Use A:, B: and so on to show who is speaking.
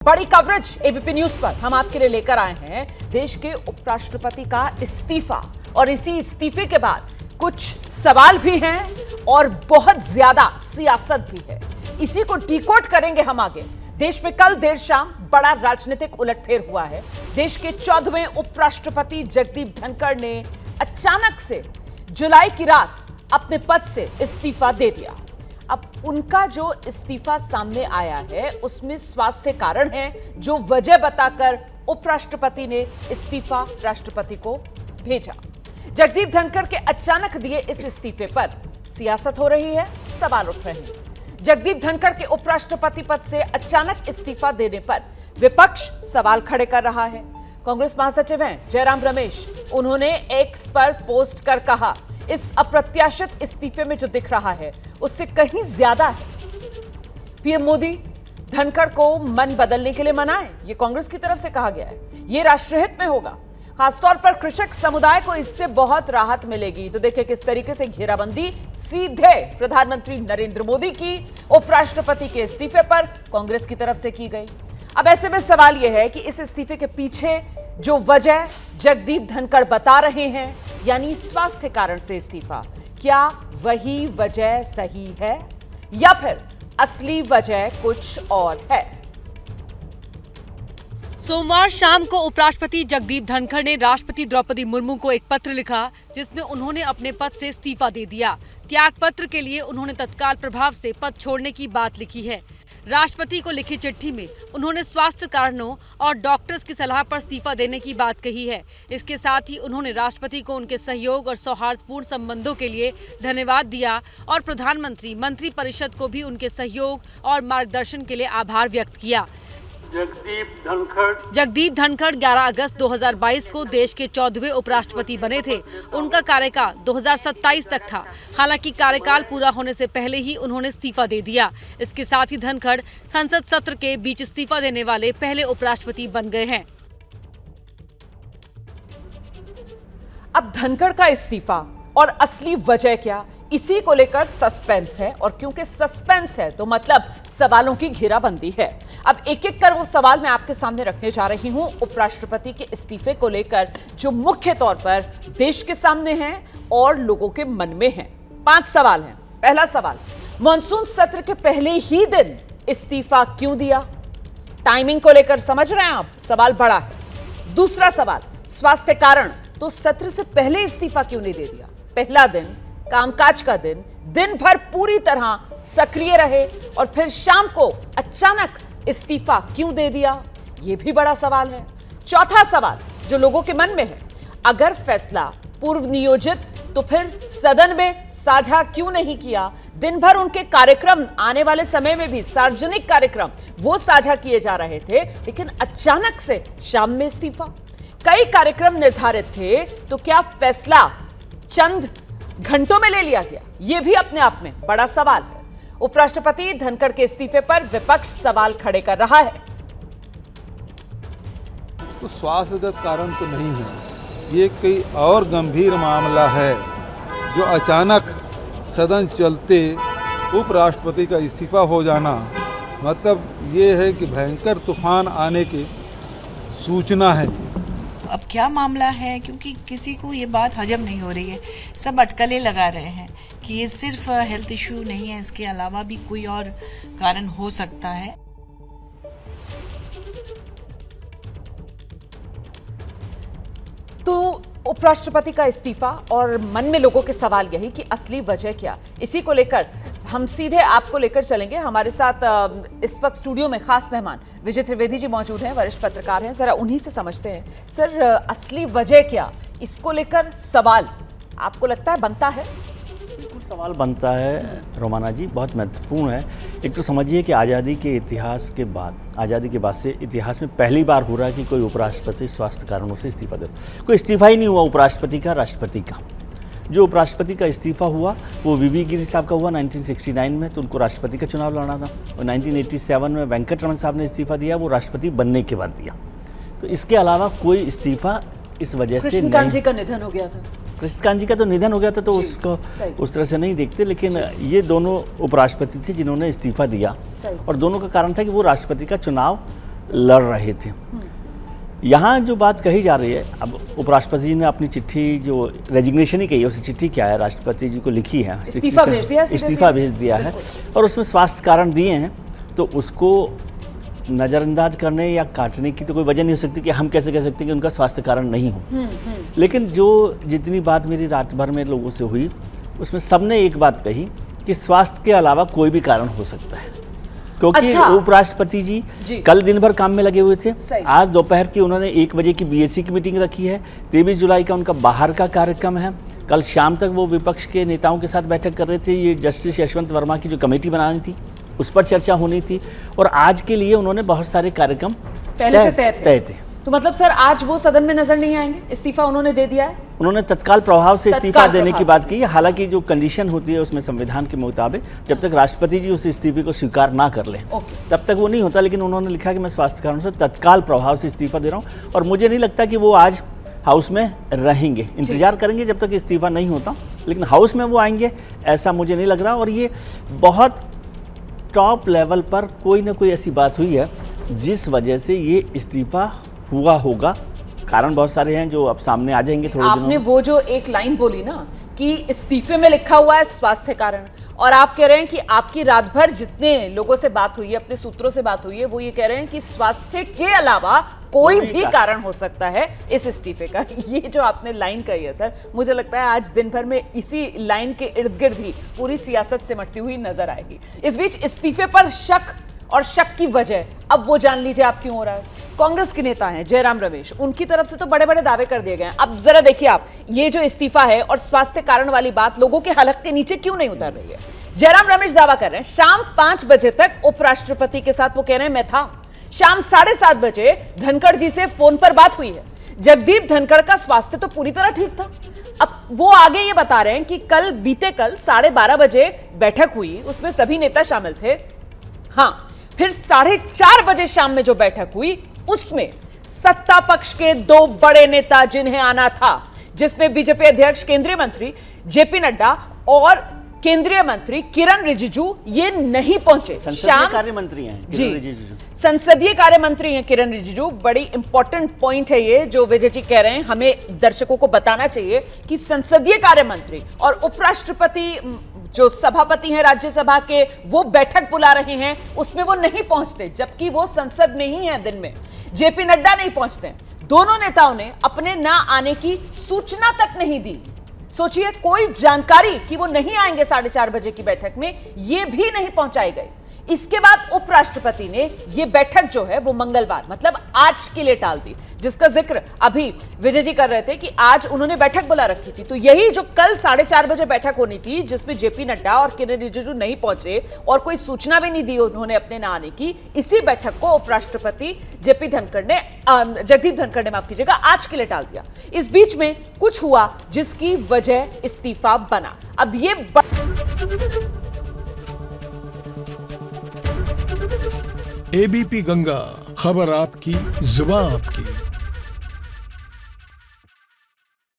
A: बड़ी coverage ABP news पर हम आपके लिए लेकर आए हैं देश के उपराष्ट्रपति का इस्तीफा। और इसी इस्तीफे के बाद कुछ सवाल भी हैं और बहुत ज्यादा सियासत भी है। इसी को डिकोड करेंगे हम आगे। देश में कल देर शाम बड़ा राजनीतिक उलटफेर हुआ है। देश के 14वें उपराष्ट्रपति जगदीप धनखड़ ने अचानक से जुलाई की रात अपने पद से इस्तीफा दे दिया। अब उनका जो इस्तीफा सामने आया है उसमें स्वास्थ्य कारण है, जो वजह बताकर उपराष्ट्रपति ने इस्तीफा राष्ट्रपति को भेजा। जगदीप धनखड़ के अचानक दिए इस इस्तीफे पर सियासत हो रही है, सवाल उठ रहे हैं। जगदीप धनखड़ के उपराष्ट्रपति पद से अचानक इस्तीफा देने पर विपक्ष सवाल खड़े कर रहा है। कांग्रेस महासचिव हैं जयराम रमेश, उन्होंने एक्स पर पोस्ट कर कहा, इस अप्रत्याशित इस्तीफे में जो दिख रहा है उससे कहीं ज्यादा है। पीएम मोदी धनखड़ को मन बदलने के लिए मनाएं, ये कांग्रेस की तरफ से कहा गया है। ये राष्ट्रहित में होगा, खासतौर पर कृषक समुदाय को इससे बहुत राहत मिलेगी। तो देखिए किस तरीके से घेराबंदी सीधे प्रधानमंत्री नरेंद्र मोदी की उपराष्ट्रपति के इस्तीफे पर कांग्रेस की तरफ से की गई। अब ऐसे में सवाल यह है कि इस इस्तीफे के पीछे जो वजह जगदीप धनखड़ बता रहे हैं, यानी स्वास्थ्य कारण से इस्तीफा, क्या वही वजह सही है या फिर असली वजह कुछ और है?
B: सोमवार शाम को उपराष्ट्रपति जगदीप धनखड़ ने राष्ट्रपति द्रौपदी मुर्मू को एक पत्र लिखा जिसमें उन्होंने अपने पद से इस्तीफा दे दिया। त्याग पत्र के लिए उन्होंने तत्काल प्रभाव से पद छोड़ने की बात लिखी है। राष्ट्रपति को लिखी चिट्ठी में उन्होंने स्वास्थ्य कारणों और डॉक्टर्स की सलाह पर इस्तीफा देने की बात कही है। इसके साथ ही उन्होंने राष्ट्रपति को उनके सहयोग और सौहार्दपूर्ण संबंधों के लिए धन्यवाद दिया और प्रधानमंत्री मंत्रिपरिषद को भी उनके सहयोग और मार्गदर्शन के लिए आभार व्यक्त किया। जगदीप धनखड़ 11 अगस्त 2022 को देश के 14वें उपराष्ट्रपति बने थे। उनका कार्यकाल 2027 तक था। हालांकि कार्यकाल पूरा होने से पहले ही उन्होंने इस्तीफा दे दिया। इसके साथ ही धनखड़ संसद सत्र के बीच इस्तीफा देने वाले पहले उपराष्ट्रपति बन गए हैं।
A: अब धनखड़ का इस्तीफा और असली वजह क्या, इसी को लेकर सस्पेंस है। और क्योंकि सस्पेंस है तो मतलब सवालों की घेराबंदी है। अब एक एक कर वो सवाल मैं आपके सामने रखने जा रही हूं उपराष्ट्रपति के इस्तीफे को लेकर, जो मुख्य तौर पर देश के सामने हैं और लोगों के मन में हैं। 5 सवाल हैं। पहला सवाल, मॉनसून सत्र के पहले ही दिन इस्तीफा क्यों दिया? टाइमिंग को लेकर समझ रहे हैं आप, सवाल बड़ा है। दूसरा सवाल, स्वास्थ्य कारण, तो सत्र से पहले इस्तीफा क्यों नहीं दे दिया? पहला दिन, कामकाज का दिन, दिन भर पूरी तरह सक्रिय रहे और फिर शाम को अचानक इस्तीफा क्यों दे दिया? यह भी बड़ा सवाल है। चौथा सवाल जो लोगों के मन में है, अगर फैसला पूर्व नियोजित तो फिर सदन में साझा क्यों नहीं किया? दिन भर उनके कार्यक्रम, आने वाले समय में भी सार्वजनिक कार्यक्रम वो साझा किए जा रहे थे, लेकिन अचानक से शाम में इस्तीफा। कई कार्यक्रम निर्धारित थे, तो क्या फैसला चंद घंटों में ले लिया गया? यह भी अपने आप में बड़ा सवाल है। उपराष्ट्रपति धनखड़ के इस्तीफे पर विपक्ष सवाल खड़े कर रहा है।
C: तो स्वास्थ्यगत कारण तो नहीं है, ये कोई और गंभीर मामला है जो अचानक सदन चलते उपराष्ट्रपति का इस्तीफा हो जाना, मतलब ये है कि भयंकर तूफान आने की सूचना है।
D: अब क्या मामला है, क्योंकि किसी को ये बात हजम नहीं हो रही है। सब अटकलें लगा रहे हैं कि ये सिर्फ हेल्थ इशू नहीं है, इसके अलावा भी कोई और कारण हो सकता है।
A: तो उपराष्ट्रपति का इस्तीफा और मन में लोगों के सवाल यही कि असली वजह क्या, इसी को लेकर हम सीधे आपको लेकर चलेंगे। हमारे साथ इस वक्त स्टूडियो में खास मेहमान विजय त्रिवेदी जी मौजूद हैं, वरिष्ठ पत्रकार हैं। जरा उन्हीं से समझते हैं। सर, असली वजह क्या, इसको लेकर सवाल आपको लगता है बनता है?
E: बिल्कुल सवाल बनता है रोमाना जी, बहुत महत्वपूर्ण है। एक तो समझिए कि आज़ादी के इतिहास के बाद, आज़ादी के बाद से इतिहास में पहली बार हो रहा है कि कोई उपराष्ट्रपति स्वास्थ्य कारणों से इस्तीफा दे। कोई इस्तीफा ही नहीं हुआ उपराष्ट्रपति का, राष्ट्रपति का। जो उपराष्ट्रपति का इस्तीफा हुआ वो वीवी गिरी साहब का हुआ 1969 में, तो उनको राष्ट्रपति का चुनाव लड़ना था। और 1987 में वेंकटरमन साहब ने इस्तीफा दिया, वो राष्ट्रपति बनने के बाद दिया। तो इसके अलावा कोई इस्तीफा इस वजह से
A: कृष्णकांत जी का निधन हो गया था।
E: कृष्णकांत जी का तो निधन हो गया था, तो उसको उस तरह से नहीं देखते, लेकिन ये दोनों उपराष्ट्रपति थे जिन्होंने इस्तीफा दिया। और दोनों का कारण था कि वो राष्ट्रपति का चुनाव लड़ रहे थे। यहाँ जो बात कही जा रही है, अब उपराष्ट्रपति जी ने अपनी चिट्ठी जो रेजिग्नेशन ही कही है, उस चिट्ठी क्या है राष्ट्रपति जी को लिखी है,
A: इस्तीफा भेज दिया,
E: इस्तीफा भेज दिया है और उसमें स्वास्थ्य कारण दिए हैं, तो उसको नज़रअंदाज करने या काटने की तो कोई वजह नहीं हो सकती कि हम कैसे कह सकते हैं कि उनका स्वास्थ्य कारण नहीं हो। लेकिन जो जितनी बात मेरी रात भर में लोगों से हुई, उसमें सबने एक बात कही कि स्वास्थ्य के अलावा कोई भी कारण हो सकता है, क्योंकि
A: अच्छा।
E: उपराष्ट्रपति जी कल दिन भर काम में लगे हुए थे। आज दोपहर की उन्होंने 1 बजे की बीएससी की मीटिंग रखी है, 23 जुलाई का उनका बाहर का कार्यक्रम है। कल शाम तक वो विपक्ष के नेताओं के साथ बैठक कर रहे थे, ये जस्टिस यशवंत वर्मा की जो कमेटी बनानी थी उस पर चर्चा होनी थी, और आज के लिए उन्होंने बहुत सारे कार्यक्रम
A: पहले से तय
E: थे।
A: तो मतलब सर आज वो सदन में नजर नहीं आएंगे, इस्तीफा उन्होंने दे दिया है।
E: उन्होंने तत्काल प्रभाव से इस्तीफा देने की बात की है। हालांकि जो कंडीशन होती है उसमें संविधान के मुताबिक जब तक राष्ट्रपति जी उस इस्तीफे को स्वीकार ना कर लें तब तक वो नहीं होता, लेकिन उन्होंने लिखा कि मैं स्वास्थ्य कारणों से तत्काल प्रभाव से इस्तीफा दे रहा हूँ, और मुझे नहीं लगता कि वो आज हाउस में रहेंगे, इंतजार करेंगे जब तक इस्तीफा नहीं होता, लेकिन हाउस में वो आएंगे ऐसा मुझे नहीं लग रहा। और ये बहुत टॉप लेवल पर कोई ना कोई ऐसी बात हुई है जिस वजह से ये इस्तीफा हुआ होगा। कारण बहुत सारे हैं जो अब सामने आ जाएंगे थोड़े दिनों में।
A: आपने वो जो एक लाइन बोली ना कि इस्तीफे में लिखा हुआ है स्वास्थ्य कारण, और आप कह रहे हैं कि आपकी रात भर जितने लोगों से बात हुई है, अपने सूत्रों से बात हुई है, वो ये कह रहे हैं कि स्वास्थ्य के अलावा कोई भी कारण हो सकता है इस इस्तीफे का। ये जो आपने लाइन कही है सर, मुझे लगता है आज दिन भर में इसी लाइन के इर्द गिर्द ही पूरी सियासत सिमटती हुई नजर आएगी। इस बीच इस्तीफे पर शक और शक की वजह अब वो जान लीजिए आप क्यों हो रहा है। कांग्रेस के नेता हैं जयराम रमेश, उनकी तरफ से तो बड़े बड़े दावे कर दिए गए हैं। अब जरा देखिए आप, ये जो इस्तीफा है और स्वास्थ्य कारण वाली बात लोगों के हलक के नीचे क्यों नहीं उतर रही है। जयराम रमेश दावा कर रहे हैं शाम 5 बजे तक उपराष्ट्रपति के साथ, वो कह रहे हैं मैं था, शाम 7:30 बजे धनखड़ जी से फोन पर बात हुई है। जगदीप धनखड़ का स्वास्थ्य तो पूरी तरह ठीक था। अब वो आगे ये बता रहे हैं कि बीते कल 12:30 बजे बैठक हुई, उसमें सभी नेता शामिल थे। हाँ, फिर 4:30 बजे शाम में जो बैठक हुई उसमें सत्ता पक्ष के 2 बड़े नेता जिन्हें आना था, जिसमें बीजेपी अध्यक्ष केंद्रीय मंत्री जेपी नड्डा और केंद्रीय मंत्री किरण रिजिजू, ये नहीं पहुंचे।
E: संसदीय कार्य मंत्री हैं किरण रिजिजू।
A: संसदीय कार्य मंत्री हैं किरण रिजिजू। बड़ी इंपॉर्टेंट पॉइंट है ये जो विजय जी कह रहे हैं, हमें दर्शकों को बताना चाहिए कि संसदीय कार्य मंत्री और उपराष्ट्रपति जो सभापति हैं राज्यसभा के, वो बैठक बुला रहे हैं, उसमें वो नहीं पहुंचते, जबकि वो संसद में ही है। दिन में जेपी नड्डा नहीं पहुंचते। दोनों नेताओं ने अपने ना आने की सूचना तक नहीं दी। सोचिए, कोई जानकारी कि वो नहीं आएंगे 4:30 बजे की बैठक में, ये भी नहीं पहुंचाई गई। इसके बाद उपराष्ट्रपति ने ये बैठक जो है वो मंगलवार मतलब आज के लिए टाल दी, जिसका जिक्र अभी विजय जी कर रहे थे कि आज उन्होंने बैठक बुला रखी थी। तो यही जो कल 4:30 बजे बैठक होनी थी, जिसमें जेपी नड्डा और किरण रिजिजू नहीं पहुंचे और कोई सूचना भी नहीं दी उन्होंने अपने ना आने की, इसी बैठक को उपराष्ट्रपति जगदीप धनखड़ ने माफ कीजिएगा आज के लिए टाल दिया। इस बीच में कुछ हुआ जिसकी वजह इस्तीफा बना। अब ये
F: एबीपी गंगा, खबर आपकी, जुबान आपकी।